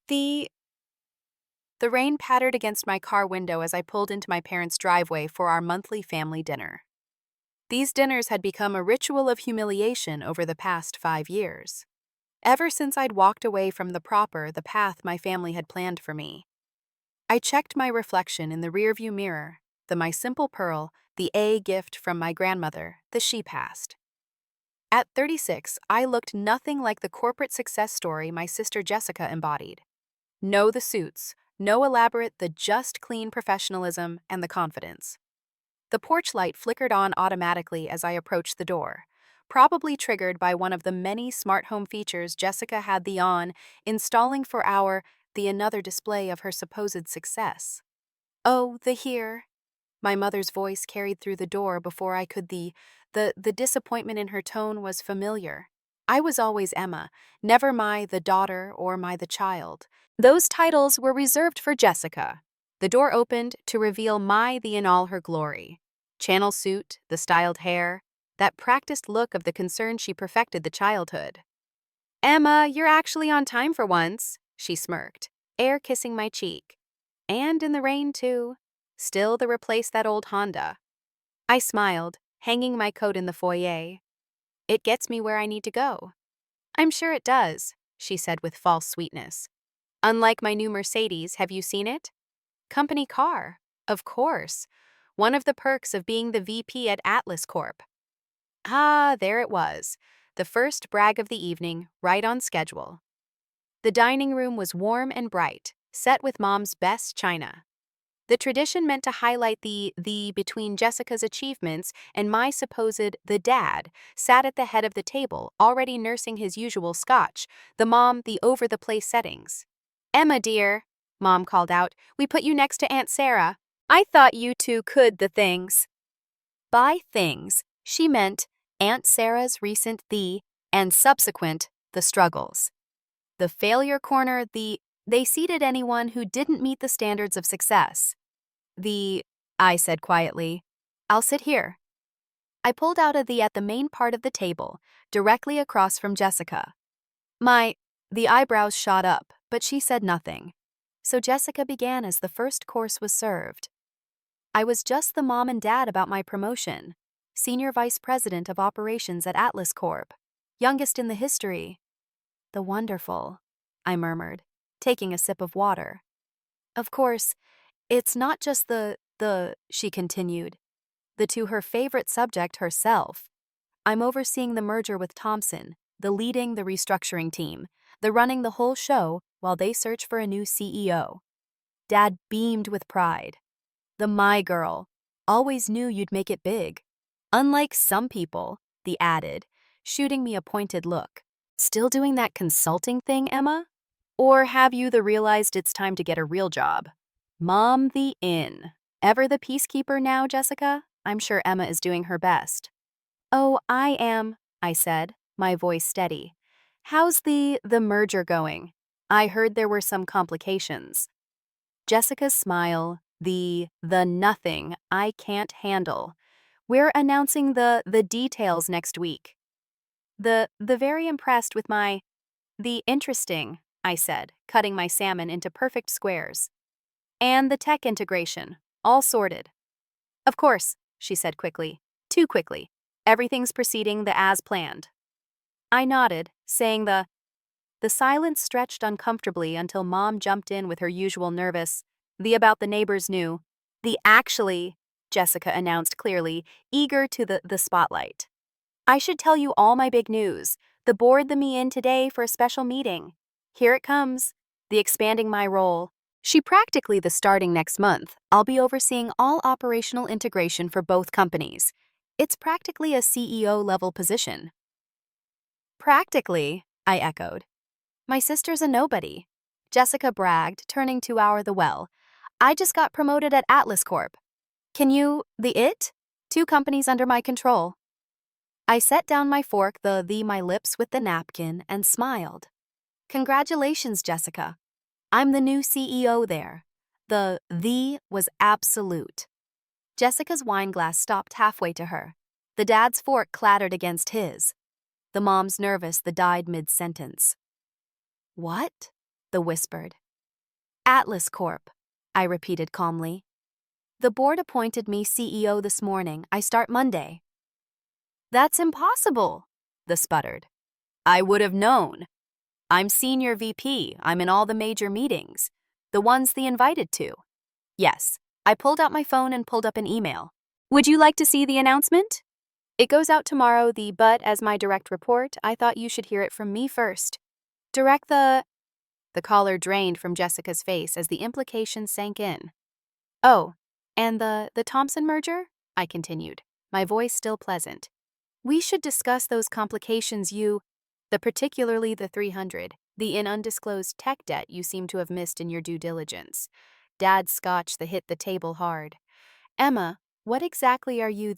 The The rain pattered against my car window as I pulled into my parents' driveway for our monthly family dinner. These dinners had become a ritual of humiliation over the past 5 years. Ever since I'd walked away from the path my family had planned for me. I checked my reflection in the rearview mirror, my simple pearl, the A gift from my grandmother, the she past. At 36, I looked nothing like the corporate success story my sister Jessica embodied. No the suits, no elaborate, the just clean professionalism and the confidence. The porch light flickered on automatically as I approached the door, probably triggered by one of the many smart home features Jessica had installing for the another display of her supposed success. Oh, the here. My mother's voice carried through the door before I could the disappointment in her tone was familiar. I was always Emma, never the daughter or the child. Those titles were reserved for Jessica. The door opened to reveal the in all her glory. Channel suit, the styled hair, that practiced look of the concern she perfected the childhood. Emma, you're actually on time for once, she smirked, air kissing my cheek. And in the rain, too. Still to replace that old Honda. I smiled, hanging my coat in the foyer. It gets me where I need to go. I'm sure it does, she said with false sweetness. Unlike my new Mercedes, have you seen it? Company car, of course. One of the perks of being the VP at Atlas Corp. Ah, there it was. The first brag of the evening, right on schedule. The dining room was warm and bright, set with Mom's best china. The tradition meant to highlight the between Jessica's achievements and my supposed the dad sat at the head of the table, already nursing his usual scotch, the over-the-place settings. Emma, dear, Mom called out, we put you next to Aunt Sarah. I thought you two could the things. By things, she meant Aunt Sarah's recent and subsequent the struggles. The failure corner, they seated anyone who didn't meet the standards of success. I said quietly, I'll sit here. I pulled out at the main part of the table, directly across from Jessica. The eyebrows shot up, but she said nothing. So Jessica began as the first course was served. I was just the mom and dad about my promotion, Senior Vice President of Operations at Atlas Corp, youngest in the history. The wonderful, I murmured, taking a sip of water. Of course, it's not just she continued, to her favorite subject herself. I'm overseeing the merger with Thompson, leading the restructuring team, running the whole show while they search for a new CEO. Dad beamed with pride. My girl, always knew you'd make it big. Unlike some people, he added, shooting me a pointed look. Still doing that consulting thing, Emma? Or have you realized it's time to get a real job? Mom the inn. Ever the peacekeeper now, Jessica? I'm sure Emma is doing her best. Oh, I am, I said, my voice steady. How's the merger going? I heard there were some complications. Jessica's smile, the nothing I can't handle. We're announcing the details next week. The very impressed with the interesting, I said, cutting my salmon into perfect squares. And the tech integration, all sorted. Of course, she said quickly, too quickly. Everything's proceeding as planned. I nodded, saying the silence stretched uncomfortably until Mom jumped in with her usual nervous, about the neighbors knew. Actually, Jessica announced clearly, eager to the spotlight. I should tell you all my big news. The board me in today for a special meeting. Here it comes. Expanding my role. She practically starting next month. I'll be overseeing all operational integration for both companies. It's practically a CEO-level position. Practically, I echoed. My sister's a nobody. Jessica bragged, turning to the well. I just got promoted at Atlas Corp. Can you, 2 companies under my control. I set down my fork, my lips with the napkin, and smiled. Congratulations, Jessica. I'm the new CEO there. The was absolute. Jessica's wine glass stopped halfway to her. The dad's fork clattered against his. The mom's nervous, died mid-sentence. What? the whispered. Atlas Corp, I repeated calmly. The board appointed me CEO this morning. I start Monday. That's impossible, the sputtered. I would have known. I'm senior VP. I'm in all the major meetings. The ones they invited to. Yes, I pulled out my phone and pulled up an email. Would you like to see the announcement? It goes out tomorrow, but as my direct report, I thought you should hear it from me first. Direct the color drained from Jessica's face as the implication sank in. Oh, and the Thompson merger? I continued, my voice still pleasant. We should discuss those complications particularly the 300, the undisclosed tech debt you seem to have missed in your due diligence. Dad scotched hit the table hard. Emma, what exactly are you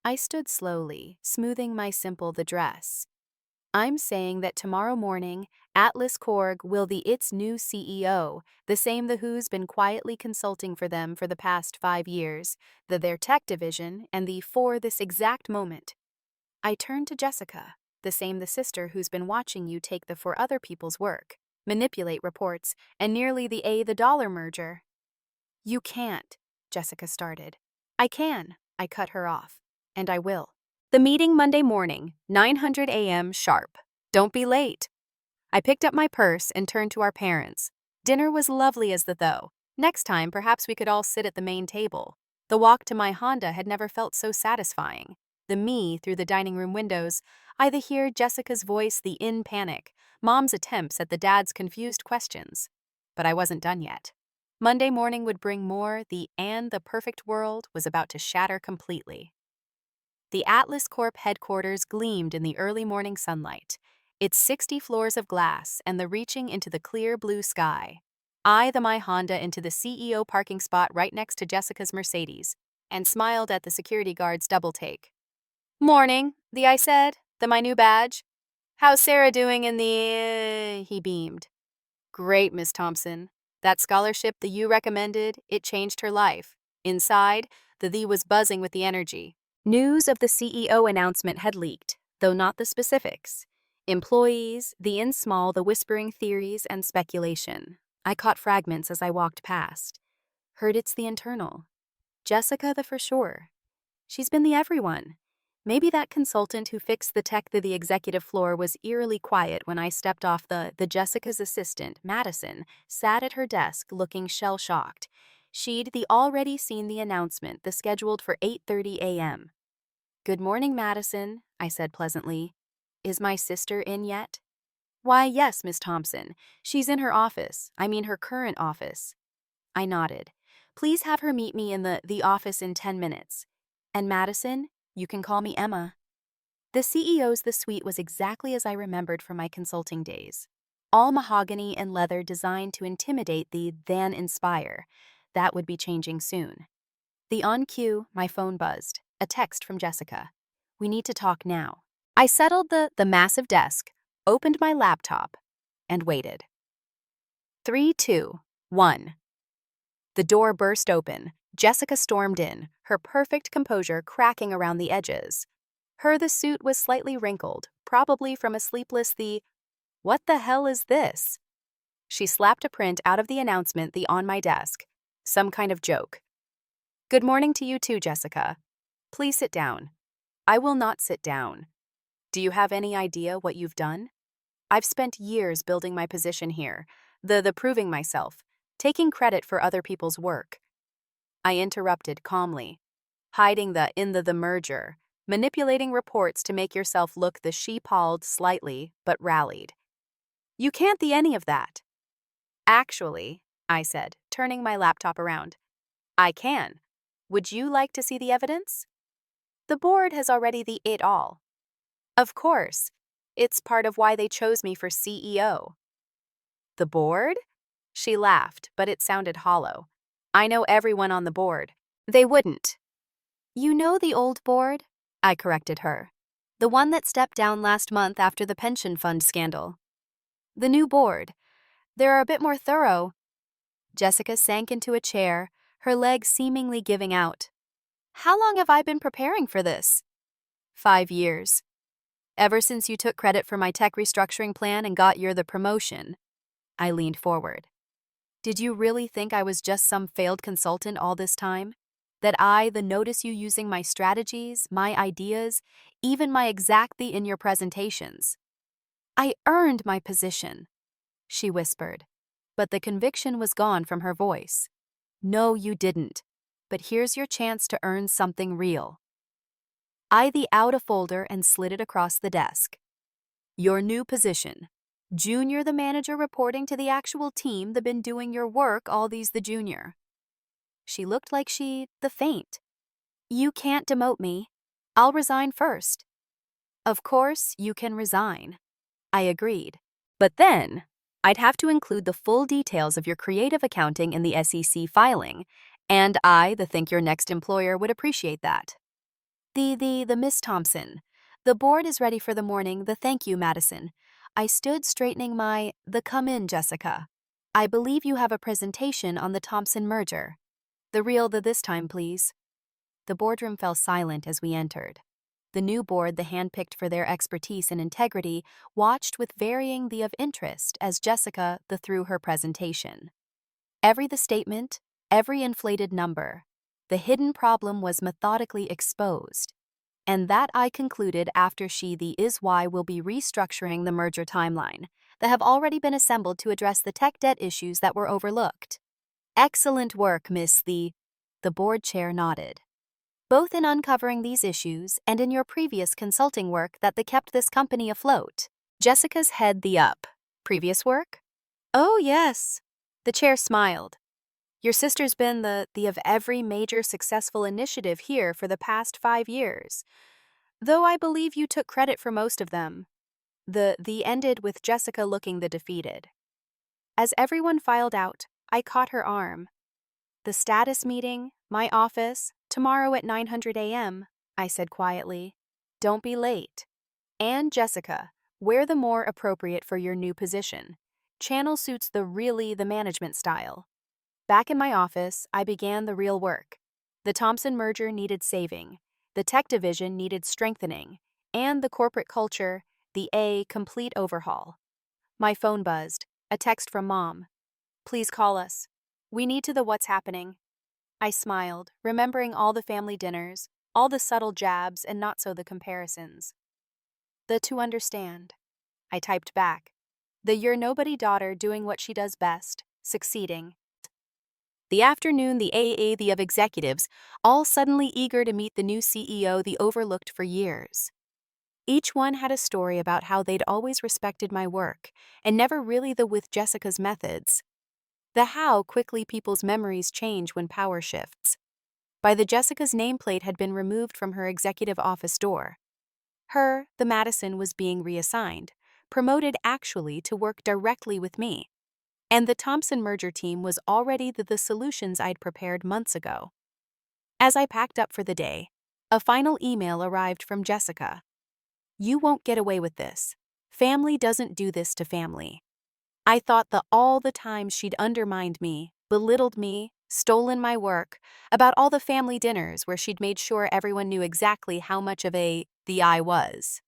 I stood slowly, smoothing my the dress. I'm saying that tomorrow morning, Atlas Korg will its new CEO, the same who's been quietly consulting for them for the past 5 years, their tech division, and for this exact moment. I turned to Jessica, the sister who's been watching you take for other people's work, manipulate reports, and nearly the dollar merger. You can't, Jessica started. I can, I cut her off, and I will. The meeting Monday morning, 900 a.m. sharp. Don't be late. I picked up my purse and turned to our parents. Dinner was lovely as though. Next time, perhaps we could all sit at the main table. The walk to my Honda had never felt so satisfying. The me through the dining room windows, I hear Jessica's voice, in panic, Mom's attempts at the dad's confused questions. But I wasn't done yet. Monday morning would bring more, the perfect world was about to shatter completely. The Atlas Corp headquarters gleamed in the early morning sunlight, its 60 floors of glass and the reaching into the clear blue sky. I my Honda into the CEO parking spot right next to Jessica's Mercedes and smiled at the security guard's double take. Morning, I said, my new badge. How's Sarah doing in he beamed. Great, Miss Thompson. That scholarship you recommended, it changed her life. Inside, the was buzzing with the energy. News of the CEO announcement had leaked, though not the specifics. Employees, in small, the whispering theories and speculation. I caught fragments as I walked past. Heard it's the internal. Jessica for sure. She's been the everyone. Maybe that consultant who fixed the tech to the executive floor was eerily quiet when I stepped off the Jessica's assistant, Madison, sat at her desk looking shell-shocked. She'd already seen the announcement, scheduled for 8:30 a.m. Good morning, Madison, I said pleasantly. Is my sister in yet? Why, yes, Miss Thompson. She's in her office. Her current office. I nodded. Please have her meet me in the office in 10 minutes. And Madison, you can call me Emma. The CEO's suite was exactly as I remembered from my consulting days. All mahogany and leather designed to intimidate than inspire. That would be changing soon. On cue, my phone buzzed. A text from Jessica. We need to talk now. I settled the massive desk, opened my laptop, and waited. 3, 2, 1. The door burst open. Jessica stormed in, her perfect composure cracking around the edges. The suit was slightly wrinkled, probably from a sleepless what the hell is this? She slapped a print out of the announcement on my desk. Some kind of joke. Good morning to you too, Jessica. Please sit down. I will not sit down. Do you have any idea what you've done? I've spent years building my position here, the proving myself, taking credit for other people's work. I interrupted calmly, hiding the merger, manipulating reports to make yourself look she palled slightly, but rallied. You can't any of that. Actually, I said, turning my laptop around. I can. Would you like to see the evidence? The board has already it all. Of course. It's part of why they chose me for CEO. The board? She laughed, but it sounded hollow. I know everyone on the board. They wouldn't. You know the old board? I corrected her. The one that stepped down last month after the pension fund scandal. The new board. They're a bit more thorough. Jessica sank into a chair, her legs seemingly giving out. How long have I been preparing for this? 5 years. Ever since you took credit for my tech restructuring plan and got the promotion. I leaned forward. Did you really think I was just some failed consultant all this time? That the notice you using my strategies, my ideas, even my exactly in your presentations? I earned my position, she whispered, but the conviction was gone from her voice. No, you didn't, but here's your chance to earn something real. I out a folder and slid it across the desk. Your new position. Junior the manager reporting to the actual team that been doing your work all these the junior. She looked like the faint. You can't demote me. I'll resign first. Of course, you can resign. I agreed. But then, I'd have to include the full details of your creative accounting in the SEC filing, and I think your next employer would appreciate that. The Miss Thompson. The board is ready for the morning, thank you, Madison. I stood straightening come in, Jessica. I believe you have a presentation on the Thompson merger. The real this time, please. The boardroom fell silent as we entered. The new board, the handpicked for their expertise and integrity, watched with varying of interest as Jessica threw her presentation. Every statement, every inflated number, the hidden problem was methodically exposed. And that I concluded after is why we'll be restructuring the merger timeline that have already been assembled to address the tech debt issues that were overlooked. Excellent work, Miss the board chair nodded. Both in uncovering these issues and in your previous consulting work that kept this company afloat. Jessica's head up. Previous work? Oh, yes. The chair smiled. Your sister's been the of every major successful initiative here for the past 5 years, though I believe you took credit for most of them. The ended with Jessica looking defeated. As everyone filed out, I caught her arm. The status meeting, my office, tomorrow at 900 a.m., I said quietly. Don't be late. And Jessica, wear the more appropriate for your new position. Channel suits the management style. Back in my office, I began the real work. The Thompson merger needed saving, the tech division needed strengthening, and the corporate culture, complete overhaul. My phone buzzed, a text from Mom. Please call us. We need to what's happening. I smiled, remembering all the family dinners, all the subtle jabs and not so the comparisons. To understand. I typed back. You're nobody daughter doing what she does best, succeeding. The afternoon, the of executives, all suddenly eager to meet the new CEO the overlooked for years. Each one had a story about how they'd always respected my work, and never really with Jessica's methods. The how quickly people's memories change when power shifts. By Jessica's nameplate had been removed from her executive office door. Her, the Madison, was being reassigned, promoted actually to work directly with me. And the Thompson merger team was already the solutions I'd prepared months ago. As I packed up for the day, a final email arrived from Jessica. You won't get away with this. Family doesn't do this to family. I thought all the times she'd undermined me, belittled me, stolen my work, about all the family dinners where she'd made sure everyone knew exactly how much of the I was.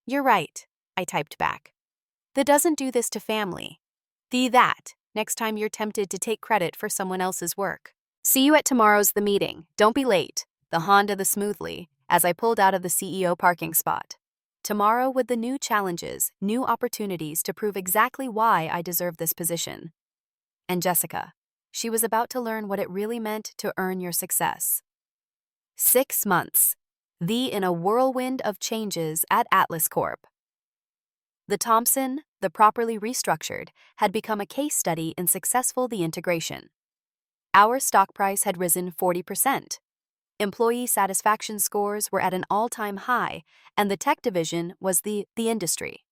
You're right, I typed back. That doesn't do this to family. Next time you're tempted to take credit for someone else's work. See you at tomorrow's meeting. Don't be late. The Honda smoothly, as I pulled out of the CEO parking spot. Tomorrow with the new challenges, new opportunities to prove exactly why I deserve this position. And Jessica, she was about to learn what it really meant to earn your success. 6 months. In a whirlwind of changes at Atlas Corp. The Thompson, the properly restructured, had become a case study in successful integration. Our stock price had risen 40%. Employee satisfaction scores were at an all-time high, and the tech division was the industry.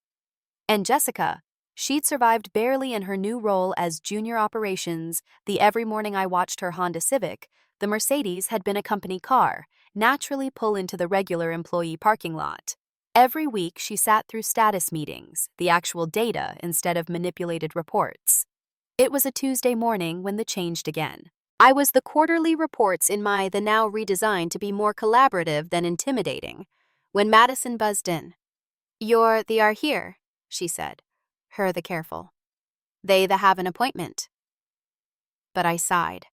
And Jessica, she'd survived barely in her new role as junior operations. Every morning I watched her Honda Civic, the Mercedes had been a company car, naturally pull into the regular employee parking lot. Every week she sat through status meetings, the actual data instead of manipulated reports. It was a Tuesday morning when the changed again. I was the quarterly reports in the now redesigned to be more collaborative than intimidating. When Madison buzzed in. They are here, she said, her the careful. They that have an appointment. But I sighed.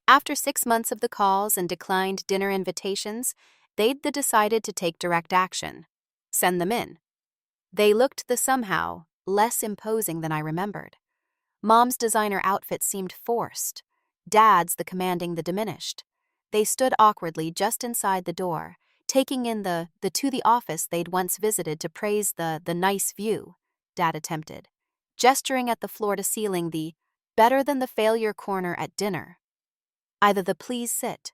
After 6 months of the calls and declined dinner invitations, they'd decided to take direct action. Send them in. They looked the somehow less imposing than I remembered. Mom's designer outfit seemed forced. Dad's the commanding the diminished. They stood awkwardly just inside the door, taking in the to the office they'd once visited to praise the nice view, Dad attempted, gesturing at the floor-to-ceiling the better than the failure corner at dinner. Either the please sit.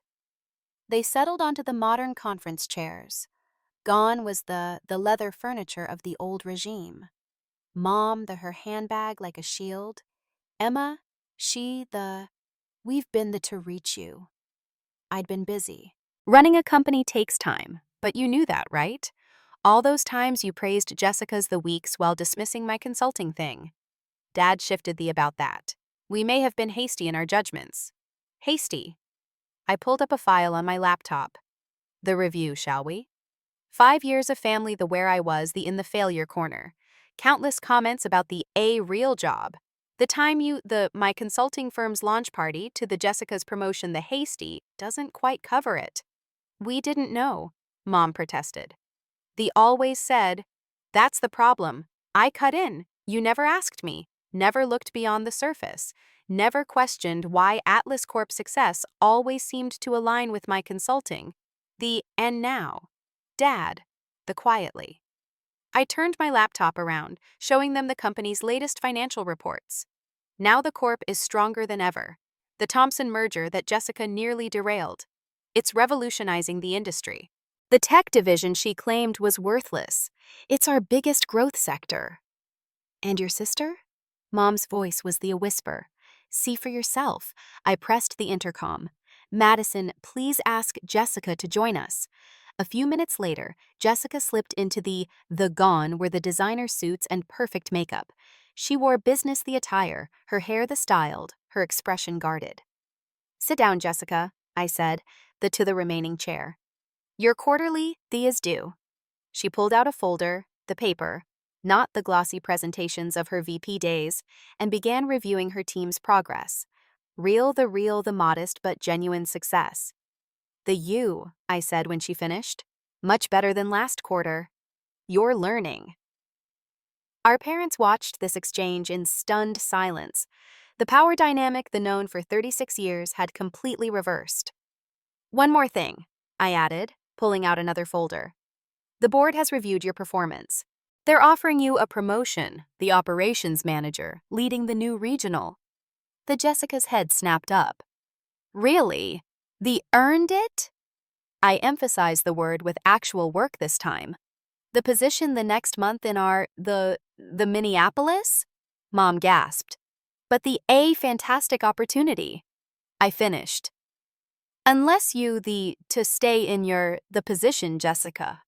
They settled onto the modern conference chairs. Gone was the leather furniture of the old regime. Mom, her handbag like a shield. Emma, we've been the to reach you. I'd been busy. Running a company takes time, but you knew that, right? All those times you praised Jessica's the weeks while dismissing my consulting thing. Dad shifted the about that. We may have been hasty in our judgments. Hasty. I pulled up a file on my laptop. The review, shall we? 5 years of family, the where I was, the in the failure corner. Countless comments about the real job. The time my consulting firm's launch party to the Jessica's promotion, the hasty, doesn't quite cover it. We didn't know, Mom protested. The always said, that's the problem. I cut in. You never asked me, never looked beyond the surface, never questioned why Atlas Corp's success always seemed to align with my consulting. And now. Dad, the quietly. I turned my laptop around, showing them the company's latest financial reports. Now the corp is stronger than ever. The Thompson merger that Jessica nearly derailed. It's revolutionizing the industry. The tech division she claimed was worthless. It's our biggest growth sector. And your sister? Mom's voice was a whisper. See for yourself. I pressed the intercom. Madison, please ask Jessica to join us. A few minutes later, Jessica slipped into the gone were the designer suits and perfect makeup. She wore business the attire, her hair the styled, her expression guarded. Sit down, Jessica, I said, to the remaining chair. Your quarterly, is due. She pulled out a folder, the paper, not the glossy presentations of her VP days, and began reviewing her team's progress. Real, the modest but genuine success. The you, I said when she finished. Much better than last quarter. You're learning. Our parents watched this exchange in stunned silence. The power dynamic, known for 36 years, had completely reversed. One more thing, I added, pulling out another folder. The board has reviewed your performance. They're offering you a promotion, the operations manager, leading the new regional. The Jessica's head snapped up. Really? The earned it? I emphasized the word with actual work this time. The position the next month in our, the Minneapolis? Mom gasped. But the fantastic opportunity. I finished. Unless you to stay in the position, Jessica.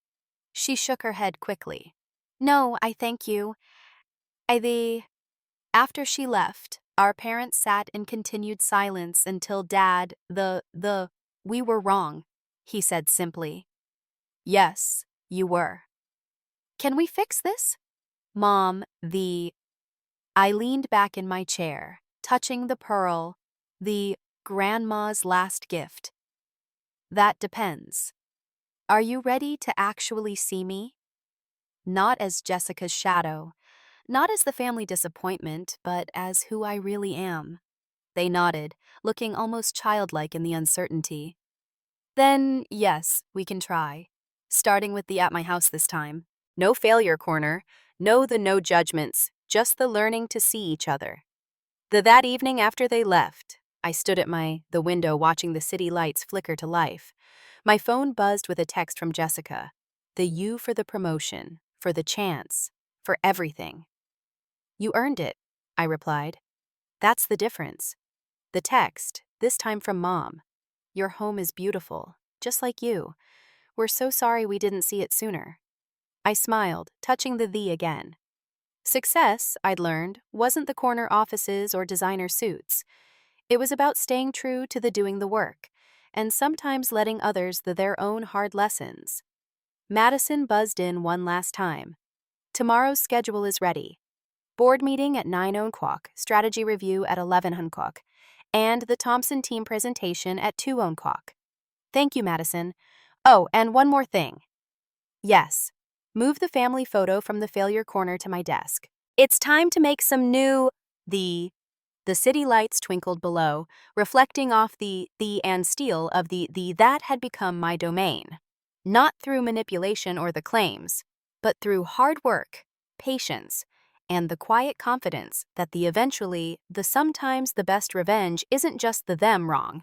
She shook her head quickly. No, I thank you. After she left, our parents sat in continued silence until Dad, we were wrong, he said simply. Yes, you were. Can we fix this? Mom, I leaned back in my chair, touching the pearl, the grandma's last gift. That depends. Are you ready to actually see me? Not as Jessica's shadow, not as the family disappointment, but as who I really am. They nodded, looking almost childlike in the uncertainty. Then, yes, we can try. Starting with the at my house this time. No failure corner, no judgments, just the learning to see each other. That evening after they left, I stood at the window watching the city lights flicker to life. My phone buzzed with a text from Jessica. The you for the promotion, for the chance, for everything. You earned it, I replied. That's the difference. The text, this time from Mom. Your home is beautiful, just like you. We're so sorry we didn't see it sooner. I smiled, touching the again. Success, I'd learned, wasn't the corner offices or designer suits. It was about staying true to doing the work, and sometimes letting others their own hard lessons. Madison buzzed in one last time. Tomorrow's schedule is ready. board meeting at 9 o'clock, strategy review at 11 o'clock, and the Thompson team presentation at 2 o'clock. Thank you, Madison. Oh, and one more thing. Yes. Move the family photo from the failure corner to my desk. It's time to make some new. The city lights twinkled below, reflecting off the and steel of the that had become my domain. Not through manipulation or the claims, but through hard work, patience, and the quiet confidence that the sometimes the best revenge isn't just the them wrong,